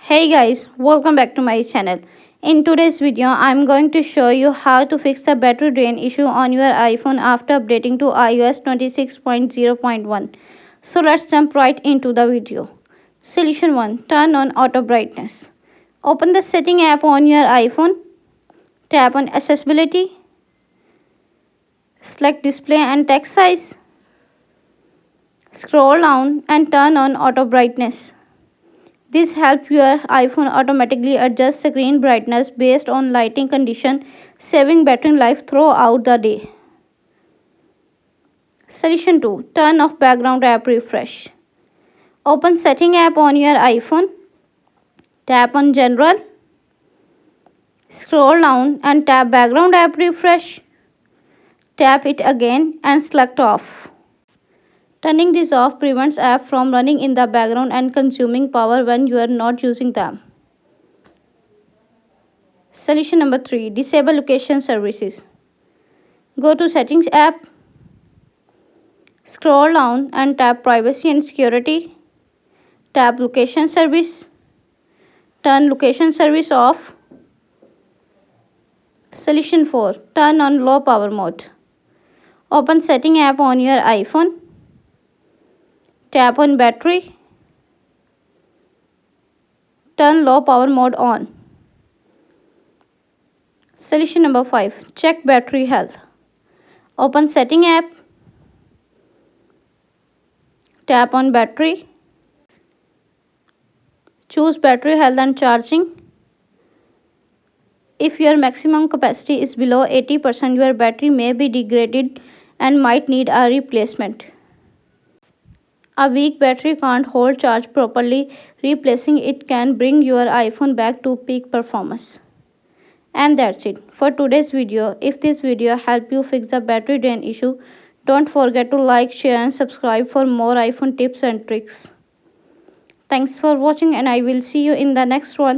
Hey guys, welcome back to my channel. In today's video, I'm going to show you how to fix the battery drain issue on your iPhone after updating to iOS 26.0.1. So let's jump right into the video. Solution 1. Turn on auto brightness. Open the setting app on your iPhone. Tap on accessibility. Select display and text size. Scroll down and turn on auto brightness. This helps your iPhone automatically adjust screen brightness based on lighting condition, saving battery life throughout the day. Solution 2. Turn off background app refresh. Open setting app on your iPhone. Tap on general. Scroll down and tap background app refresh. Tap it again and select off. Turning this off prevents app from running in the background and consuming power when you are not using them. Solution number 3. Disable location services. Go to Settings app. Scroll down and tap Privacy and Security. Tap Location Service. Turn location service off. Solution 4. Turn on low power mode. Open Setting app on your iPhone. Tap on Battery. Turn low power mode on. Solution number 5. Check battery health. Open Setting app. Tap on Battery. Choose Battery Health and Charging. If your maximum capacity is below 80%, your battery may be degraded and might need a replacement. A weak battery can't hold charge properly. Replacing it can bring your iPhone back to peak performance. And that's it for today's video. If this video helped you fix the battery drain issue, don't forget to like, share and subscribe for more iPhone tips and tricks. Thanks for watching and I will see you in the next one.